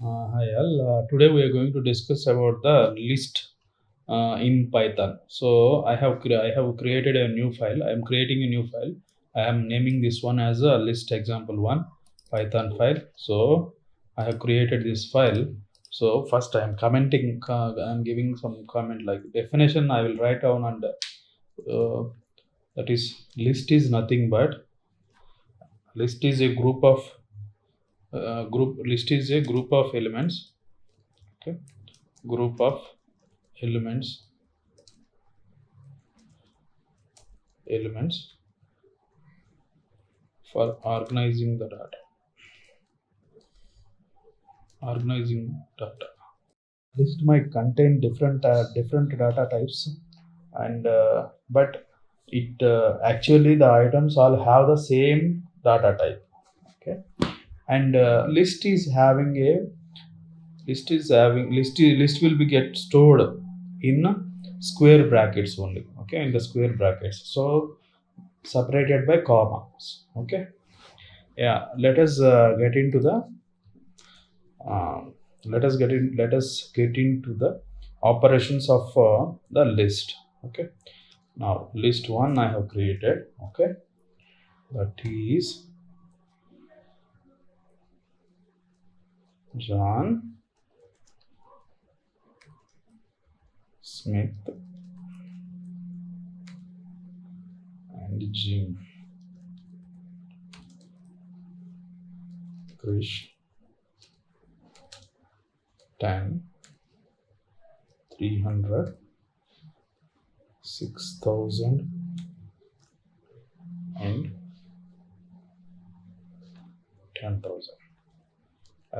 Hi all. Today we are going to discuss about the list in Python. So I have created a new file. I am creating a new file. I am naming this one as a list example one Python file. So I have created this file. So first I am commenting. I am giving some comment like definition. I will write down and that is list is nothing but list is a group of list is a group of elements. Okay, group of elements for organizing data. List might contain different data types, and but it actually the items all have the same data type. Okay, and list will be get stored in square brackets only. Okay, in the square brackets, so separated by commas. Okay, yeah, um, let us get into the operations of the list. Okay, now list one I have created. Okay, that is John Smith and Jim Krish 10 300 6000 and 10,000.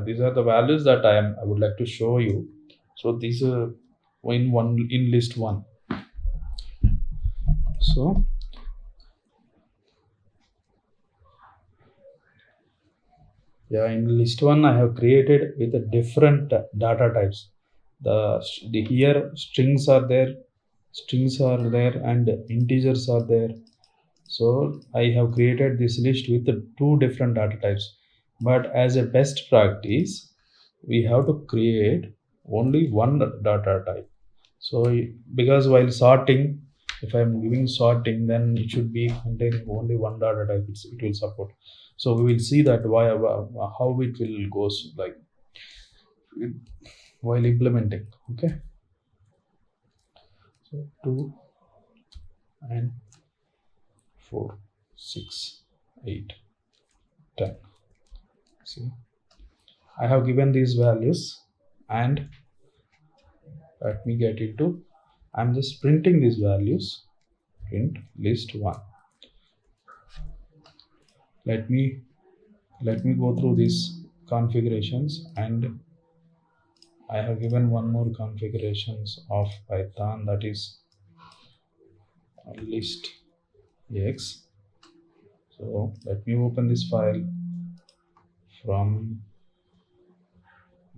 These are the values that I would like to show you. So these are in list one. So yeah, in list one I have created with a different data types. The here strings are there, and integers are there. So I have created this list with the two different data types. But as a best practice, we have to create only one data type. So because while sorting, if I'm giving sorting, then it should be containing only one data type. It will support. So we will see that how it will goes like while implementing. Okay, so 2 and 4 6 8 10. See, I have given these values, and let me get it to. I'm just printing these values. Print list one. Let me go through these configurations, and I have given one more configurations of Python, that is list x. So let me open this file from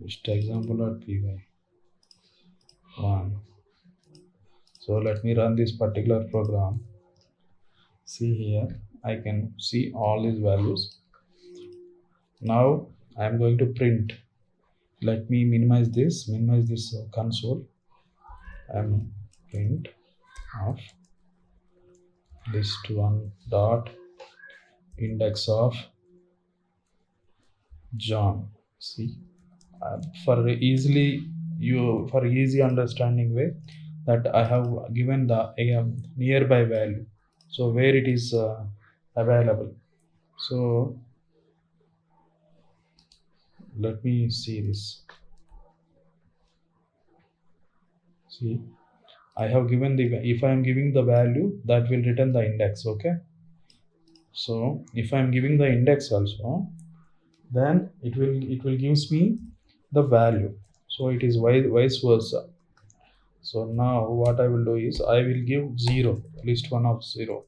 list example.py 1. So let me run this particular program. See here, I can see all these values. Now I am going to print. Let me minimize this console. I'm print of list one dot index of John. See, for easy understanding way, that I have given the nearby value, so where it is available. So let me see this. See, I have given if I am giving the value, that will return the index. Okay, so if I am giving the index also, then it will gives me the value. So it is vice versa. So now what I will do is I will give 0, list one of 0.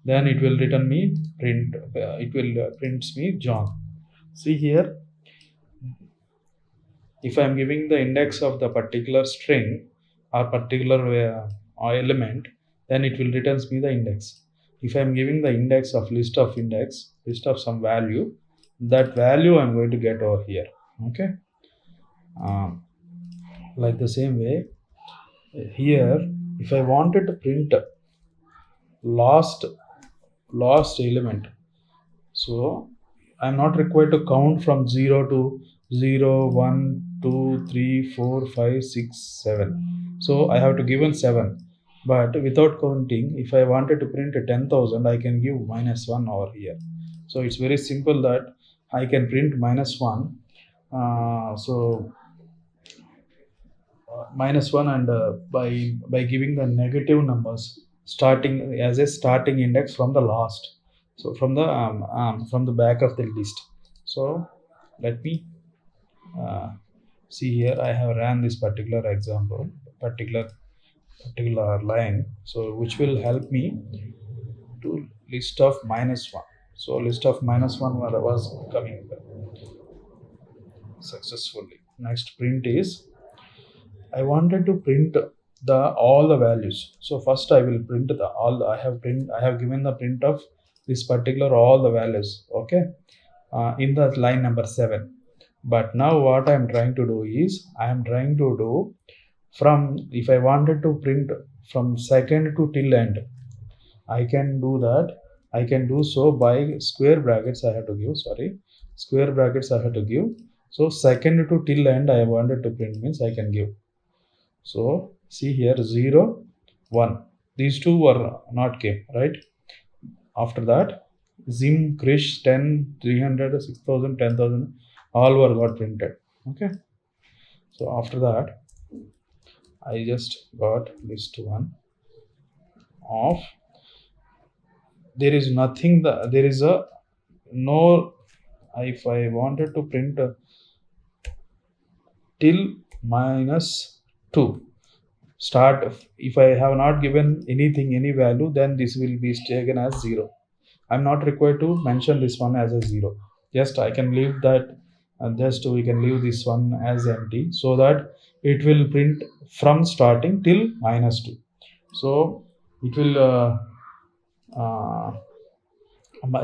Then it will return me it will prints me John. See here, if I am giving the index of the particular string or particular element, then it will returns me the index. If I am giving the index of list of some value, that value I'm going to get over here. Okay, Um, like the same way here, if I wanted to print last element, so I'm not required to count from 0 to 0, 1, 2, 3, 4, 5, 6, 7. So I have to given 7. But without counting, if I wanted to print a 10,000, I can give -1 over here. So it's very simple that I can print -1. So -1, and by giving the negative numbers starting as a starting index from the last, so from the back of the list. So let me uh, see here. I have ran this particular example, particular line, so which will help me to list of -1. So list of -1 was coming successfully. Next print is, I wanted to print the all the values. So first I will print the all the, I have given the print of this particular all the values. Okay, in the line number 7. But now what I am trying to do is, I am trying to do from, if I wanted to print from second to till end, I can do that. I can do so by square brackets. I have to give, sorry, square brackets I have to give. So second to till end I wanted to print means I can give. So see here 0, 1. These two were not came, right? After that, Zim, Krish, 10, 300, 6,000, 10,000, all were got printed. Okay. So after that, I just got list 1 of, there is nothing, there is a no, if I wanted to print till -2 start, if I have not given anything, any value, then this will be taken as 0. I'm not required to mention this one as a 0. Just I can leave that, and just we can leave this one as empty, so that it will print from starting till -2. So it will uh,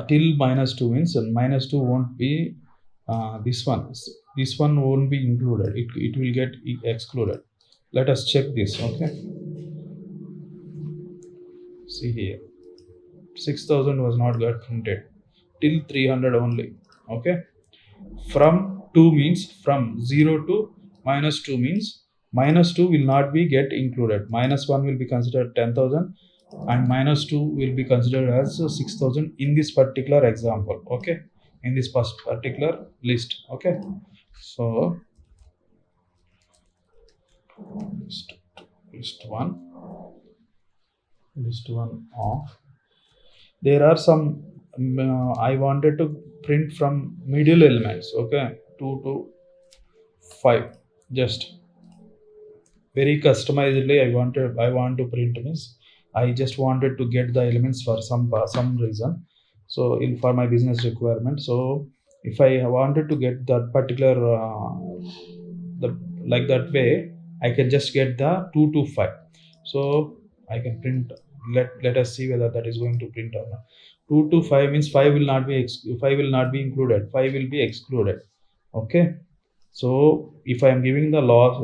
till -2 means -2 won't be this one won't be included. It will get excluded. Let us check this. Okay, see here 6,000 was not got printed till 300 only. Okay, from 2 means from 0 to -2 means -2 will not be get included. -1 will be considered 10,000, and -2 will be considered as 6,000 in this particular example. Okay, in this particular list. Okay, so list one of, there are some I wanted to print from middle elements. Okay, 2 to 5, just very customizedly I want to print means I just wanted to get the elements for some reason, so in for my business requirement. So if I wanted to get that particular the like that way, I can just get the 2 to 5. So I can print, let us see whether that is going to print or not. 2 to 5 means 5 will not be 5 will not be included, 5 will be excluded. Okay, so if I am giving the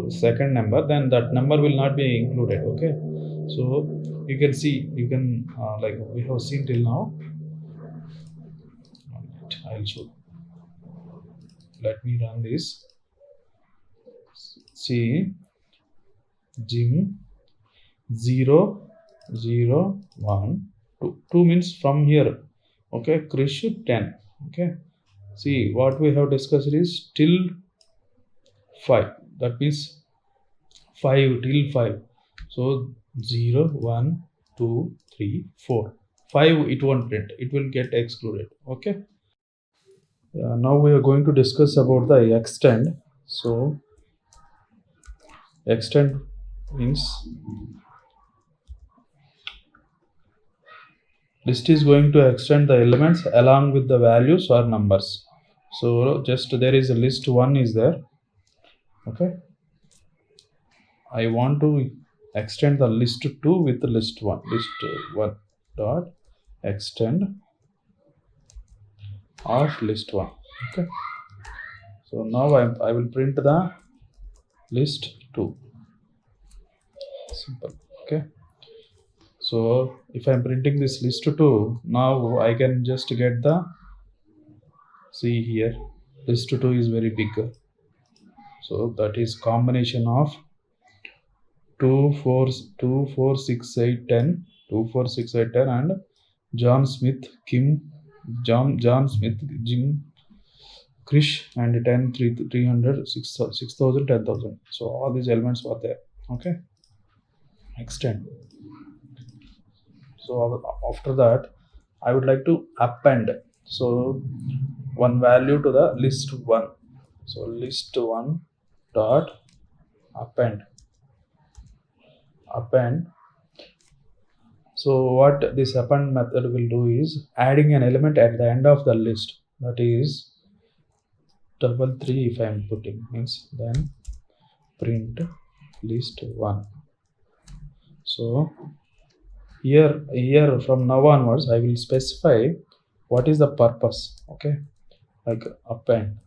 second number, then that number will not be included. Okay, so you can see, you can like we have seen till now. I'll show, let me run this. See, Jim 0, 0, 1, 2. 2 means from here. Okay, Krish 10. Okay, see what we have discussed is till 5. That means 5 till 5. So 0, 1, 2, 3, 4. 5 it won't print. It will get excluded. Okay. Now we are going to discuss about the extend. So extend means list is going to extend the elements along with the values or numbers. So just there is a list 1 is there. Okay, I want to extend the list 2 with the list 1. List 1 dot extend of list 1. Okay, so now I will print the list 2. Simple. Okay, so if I'm printing this list 2, now I can just get the, see here, list 2 is very big, so that is combination of 2 4 2 4 6 8 10, 2 4 6 8 10, and John Smith, John Smith, Jim, Krish, and 10 300 6,000 10,000. So all these elements were there. Okay, extend. So after that, I would like to append. So one value to the list 1. So list 1 dot append. So what this append method will do is adding an element at the end of the list. That is 3 if I am putting, means then print list 1. So here from now onwards I will specify what is the purpose. Okay, like append.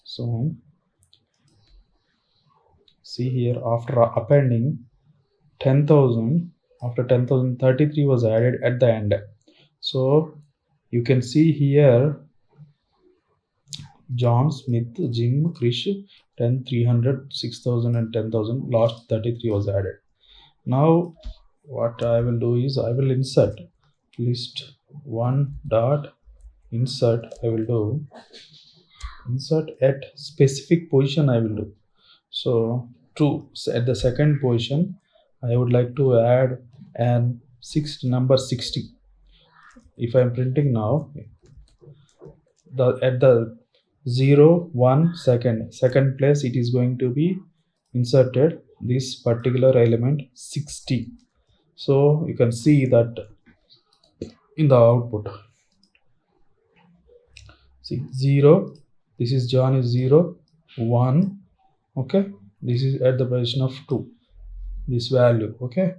So see here, after appending 10,000, after 10,000 33 was added at the end. So you can see here John Smith, Jim, Krish, 10 300 6,000 and 10,000, last 33 was added. Now what I will do is I will insert list 1 dot insert. I will do insert at specific position. I will do so at the second position I would like to add an number 60. If I am printing now, at the 0 1 second place it is going to be inserted this particular element 60. So you can see that in the output, see 0, this is John is 0 1. Okay, this is at the position of 2, this value. Okay,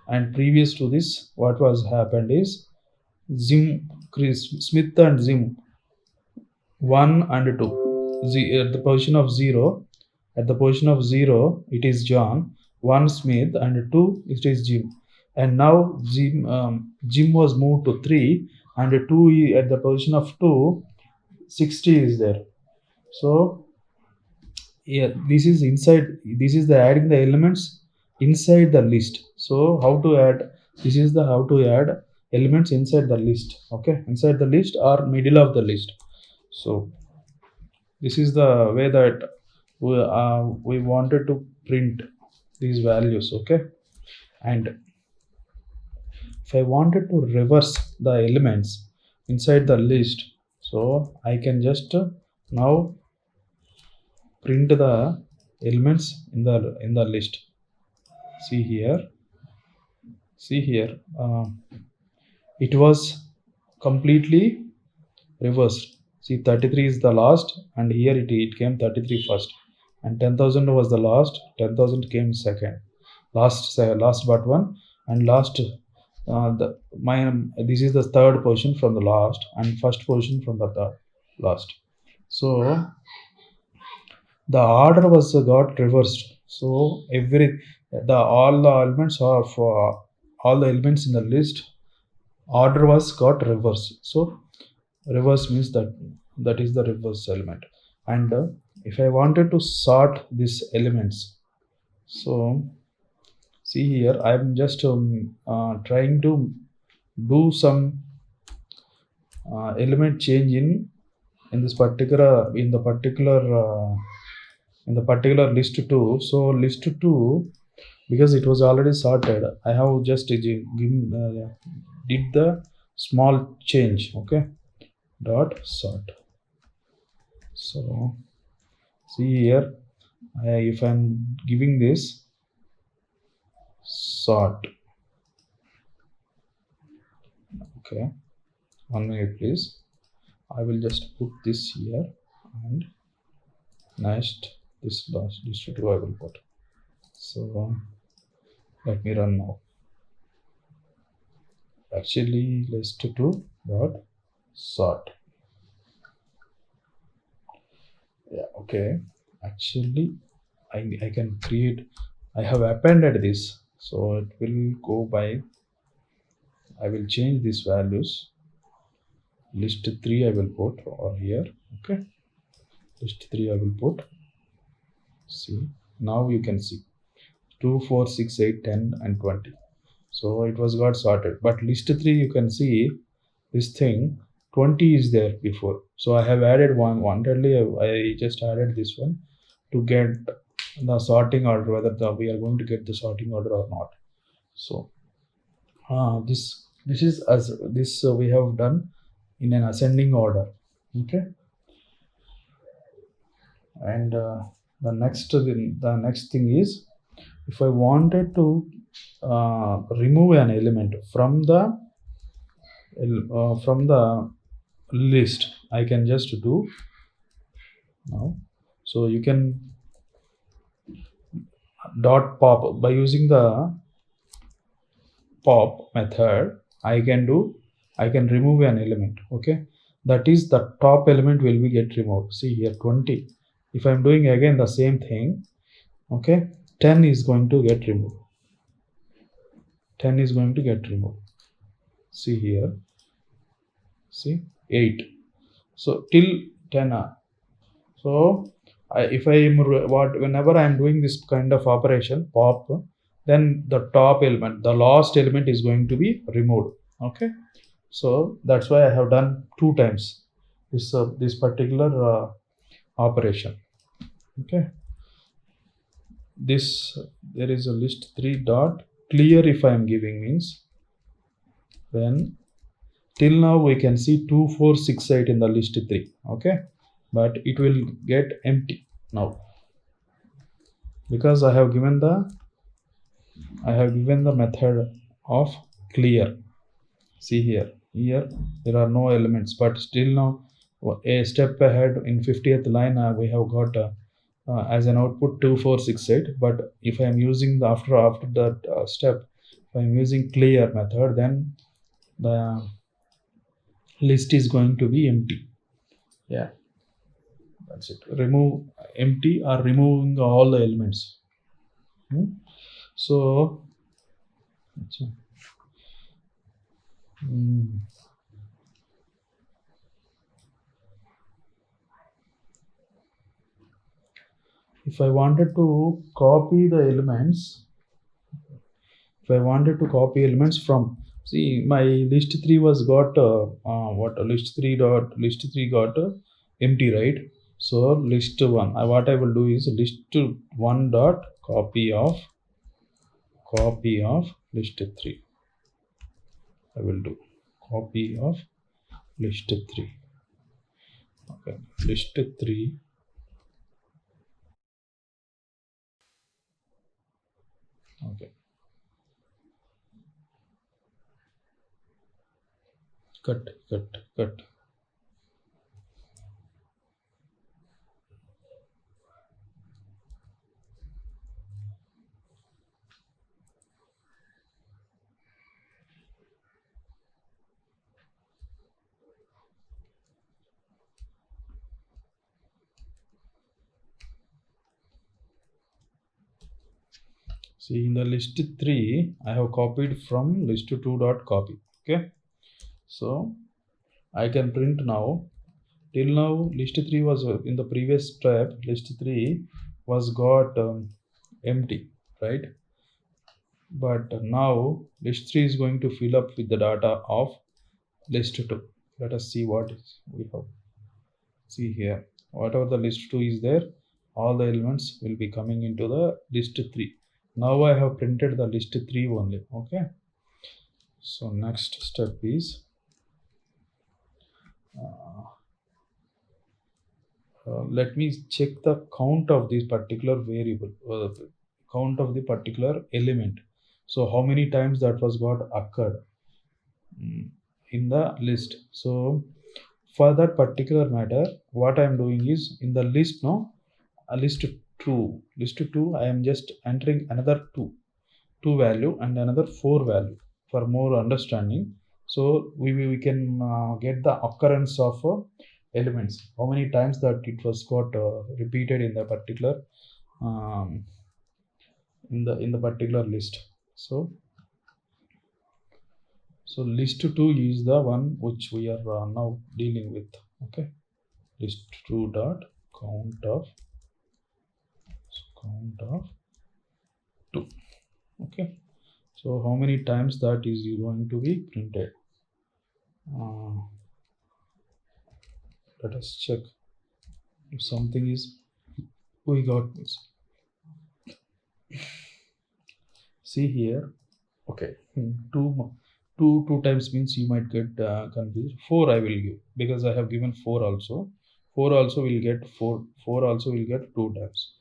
and previous to this what was happened is Jim, Chris, Smith and Jim 1 and 2. At the position of 0, it is John, 1 Smith, and 2 it is Jim. And now Jim was moved to 3, and 2 at the position of 2, 60 is there. So yeah, this is the adding the elements inside the list. So how to add, this is the how to add elements inside the list. Okay, inside the list or middle of the list. So this is the way that we wanted to print these values. Okay, and if I wanted to reverse the elements inside the list, so I can just now print the elements in the list. See here, it was completely reversed. See, 33 is the last, and here it came 33 first, and 10,000 was the last, 10,000 came second, last but one, and last this is the third position from the last, and first position from the third last. So the order was got reversed. So all the elements of all the elements in the list order was got reversed. So reverse means that is the reverse element. And if I wanted to sort these elements, so see here I'm just trying to do some element change in this particular in the particular list 2. So list 2, because it was already sorted, I have just did the small change. Okay, dot sort. So see here, if I'm giving this sort, okay, 1 minute please, I will just put this here, and next this last list 2 I will put. So let me run now. Actually list 2 dot sort. Yeah, okay. Actually, I can create, I have appended this. So it will go by, I will change these values. List 3 I will put or here. Okay. List 3 I will put. See, now you can see 2, 4, 6, 8, 10, and 20. So it was got sorted. But list 3 you can see this thing 20 is there before. So I have added one wantedly. I just added this one to get the sorting order, whether we are going to get the sorting order or not. So this is as this we have done in an ascending order. Okay. And the next thing is, if I wanted to remove an element from the list, I can just do now. So you can dot pop by using the pop method. I can remove an element. Okay, that is the top element will be get removed. See here 20. If I'm doing again the same thing, okay, 10 is going to get removed. 10 is going to get removed. See here, see 8. So till 10 so if I am whenever I am doing this kind of operation pop, then the top element, the last element is going to be removed. Okay, so that's why I have done 2 times this particular operation. Okay, this there is a list 3 dot clear. If I am giving means, then till now we can see 2, 4, 6, 8 in the list 3. Okay, but it will get empty now because I have given the method of clear. See here there are no elements, but still now a step ahead in 50th line we have got as an output 2, 4, 6, 8. But if I am using the after that step, if I am using clear method, then the list is going to be empty. Yeah, that's it. Remove empty or removing all the elements. So if I wanted to copy the elements, if I wanted to copy elements from, see my list 3 was got what list 3 got empty, right? So list 1, what I will do is list 1 dot copy of list 3. I will do copy of list 3. Okay, list 3. Okay, cut. See in the list 3 I have copied from list 2 dot copy. Okay, so I can print now. Till now list 3 was in the previous step, list 3 was got empty, right? But now list 3 is going to fill up with the data of list 2. Let us see what we have. See here, whatever the list 2 is there, all the elements will be coming into the list 3. Now I have printed the list 3 only. Okay, so next step is let me check the count of this particular variable, count of the particular element. So how many times that was got occurred in the list. So for that particular matter, what I am doing is in the list now, a list 2 I am just entering another 2 value and another 4 value for more understanding. So we can get the occurrence of elements, how many times that it was got repeated in the particular um, in the particular list. So list 2 is the one which we are now dealing with. Okay, list 2 dot count of 2. Okay, so how many times that is going to be printed? Let us check if something is we got this. See here. Okay, two times means you might get confused. 4 I will give because I have given 4 also. 4 also will get 4 also will get 2 times.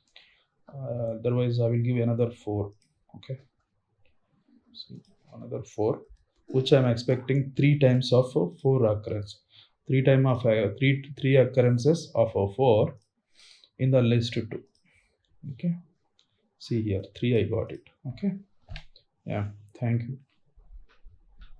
Otherwise I will give another 4. Okay, see, another 4 which I am expecting 3 times of 4 occurrence. 3 time of 3 occurrences of 4 in the list 2. Okay, see here 3 I got it. Okay, yeah, thank you.